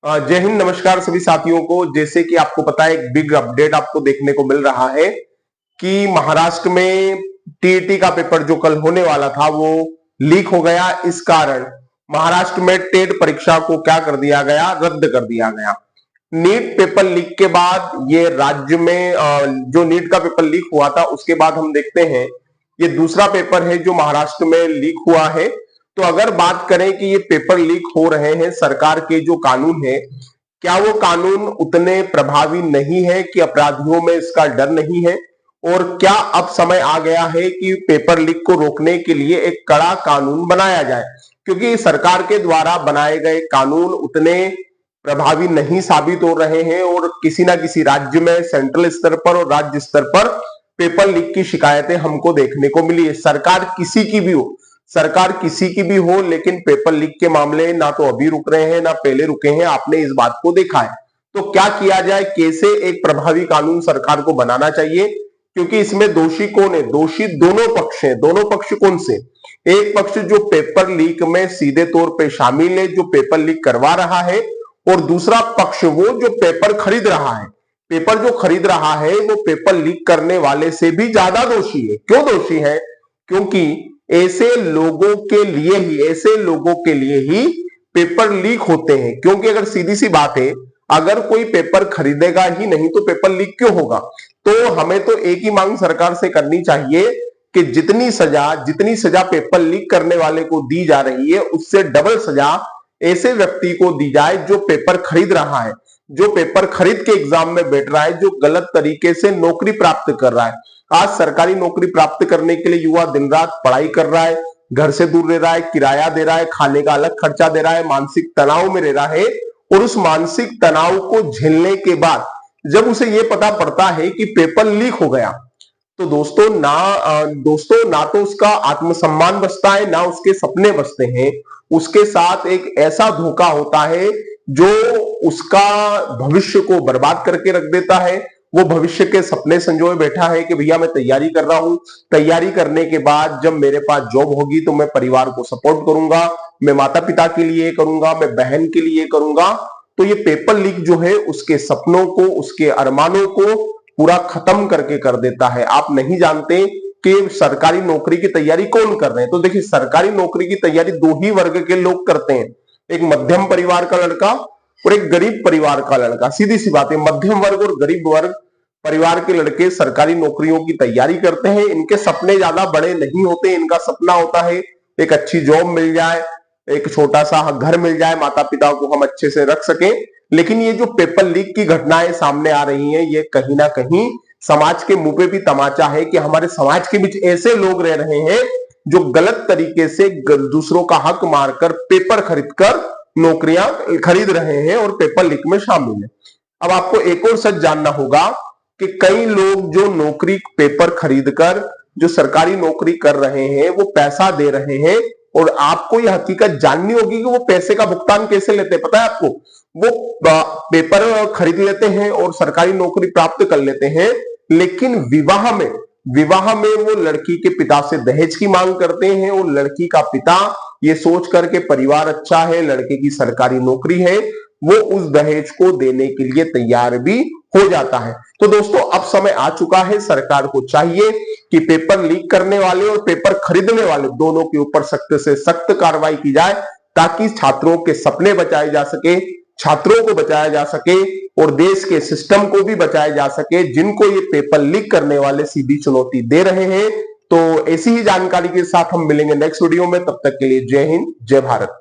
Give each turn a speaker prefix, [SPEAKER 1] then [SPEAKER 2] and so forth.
[SPEAKER 1] जय हिंद, नमस्कार सभी साथियों को। जैसे कि आपको पता है, एक बिग अपडेट आपको देखने को मिल रहा है कि महाराष्ट्र में टीईटी का पेपर जो कल होने वाला था वो लीक हो गया। इस कारण महाराष्ट्र में टेट परीक्षा को क्या कर दिया गया, रद्द कर दिया गया। नीट पेपर लीक के बाद ये राज्य में जो नीट का पेपर लीक हुआ था उसके बाद हम देखते हैं ये दूसरा पेपर है जो महाराष्ट्र में लीक हुआ है। तो अगर बात करें कि ये पेपर लीक हो रहे हैं, सरकार के जो कानून है क्या वो कानून उतने प्रभावी नहीं है कि अपराधियों में इसका डर नहीं है, और क्या अब समय आ गया है कि पेपर लीक को रोकने के लिए एक कड़ा कानून बनाया जाए, क्योंकि सरकार के द्वारा बनाए गए कानून उतने प्रभावी नहीं साबित हो रहे हैं और किसी ना किसी राज्य में सेंट्रल स्तर पर और राज्य स्तर पर पेपर लीक की शिकायतें हमको देखने को मिली है। सरकार किसी की भी हो, लेकिन पेपर लीक के मामले ना तो अभी रुक रहे हैं ना पहले रुके हैं। आपने इस बात को देखा है। तो क्या किया जाए, कैसे एक प्रभावी कानून सरकार को बनाना चाहिए, क्योंकि इसमें दोषी कौन है? दोषी दोनों पक्ष हैं। दोनों पक्ष कौन से? एक पक्ष जो पेपर लीक में सीधे तौर पे शामिल है, जो पेपर लीक करवा रहा है, और दूसरा पक्ष वो जो पेपर खरीद रहा है। पेपर जो खरीद रहा है वो पेपर लीक करने वाले से भी ज्यादा दोषी है। क्यों दोषी है? क्योंकि ऐसे लोगों के लिए ही पेपर लीक होते हैं। क्योंकि अगर सीधी सी बात है, अगर कोई पेपर खरीदेगा ही नहीं तो पेपर लीक क्यों होगा? तो हमें तो एक ही मांग सरकार से करनी चाहिए कि जितनी सजा पेपर लीक करने वाले को दी जा रही है उससे डबल सजा ऐसे व्यक्ति को दी जाए जो पेपर खरीद रहा है, जो पेपर खरीद के एग्जाम में बैठ रहा है, जो गलत तरीके से नौकरी प्राप्त कर रहा है। आज सरकारी नौकरी प्राप्त करने के लिए युवा दिन रात पढ़ाई कर रहा है, घर से दूर रह रहा है, किराया दे रहा है, खाने का अलग खर्चा दे रहा है, मानसिक तनाव में रह रहा है, और उस मानसिक तनाव को झेलने के बाद जब उसे यह पता पड़ता है कि पेपर लीक हो गया, तो दोस्तों ना तो उसका आत्मसम्मान बचता है, ना उसके सपने बचते हैं। उसके साथ एक ऐसा धोखा होता है जो उसका भविष्य को बर्बाद करके रख देता है। वो भविष्य के सपने संजोए बैठा है कि भैया मैं तैयारी कर रहा हूं, तैयारी करने के बाद जब मेरे पास जॉब होगी तो मैं परिवार को सपोर्ट करूंगा, मैं माता पिता के लिए करूंगा, मैं बहन के लिए करूंगा। तो ये पेपर लीक जो है उसके सपनों को, उसके अरमानों को पूरा खत्म करके कर देता है। आप नहीं जानते कि सरकारी नौकरी की तैयारी कौन कर रहे हैं। तो देखिए, सरकारी नौकरी की तैयारी दो ही वर्ग के लोग करते हैं, एक मध्यम परिवार का लड़का और एक गरीब परिवार का लड़का। सीधी सी बात है, मध्यम वर्ग और गरीब वर्ग परिवार के लड़के सरकारी नौकरियों की तैयारी करते हैं। इनके सपने ज्यादा बड़े नहीं होते। इनका सपना होता है एक अच्छी जॉब मिल जाए, एक छोटा सा घर मिल जाए, माता पिता को हम अच्छे से रख सकें। लेकिन ये जो पेपर लीक की घटनाएं सामने आ रही हैं, ये कहीं ना कहीं समाज के मुंह पे भी तमाचा है कि हमारे समाज के बीच ऐसे लोग रह रहे हैं जो गलत तरीके से दूसरों का हक मारकर पेपर खरीदकर नौकरियां खरीद रहे हैं और पेपर लीक में शामिल है। अब आपको एक और सच जानना होगा कि कई लोग जो नौकरी पेपर खरीदकर जो सरकारी नौकरी कर रहे हैं वो पैसा दे रहे हैं, और आपको यह हकीकत जाननी होगी कि वो पैसे का भुगतान कैसे लेते हैं। पता है आपको? वो पेपर खरीद लेते हैं और सरकारी नौकरी प्राप्त कर लेते हैं, लेकिन विवाह में वो लड़की के पिता से दहेज की मांग करते हैं, और लड़की का पिता ये सोच करके परिवार अच्छा है, लड़के की सरकारी नौकरी है, वो उस दहेज को देने के लिए तैयार भी हो जाता है। तो दोस्तों, अब समय आ चुका है, सरकार को चाहिए कि पेपर लीक करने वाले और पेपर खरीदने वाले दोनों के ऊपर सख्त से सख्त कार्रवाई की जाए, ताकि छात्रों के सपने बचाए जा सके, छात्रों को बचाया जा सके, और देश के सिस्टम को भी बचाया जा सके जिनको ये पेपर लीक करने वाले सीधी चुनौती दे रहे हैं। तो ऐसी ही जानकारी के साथ हम मिलेंगे नेक्स्ट वीडियो में। तब तक के लिए जय हिंद, जय भारत।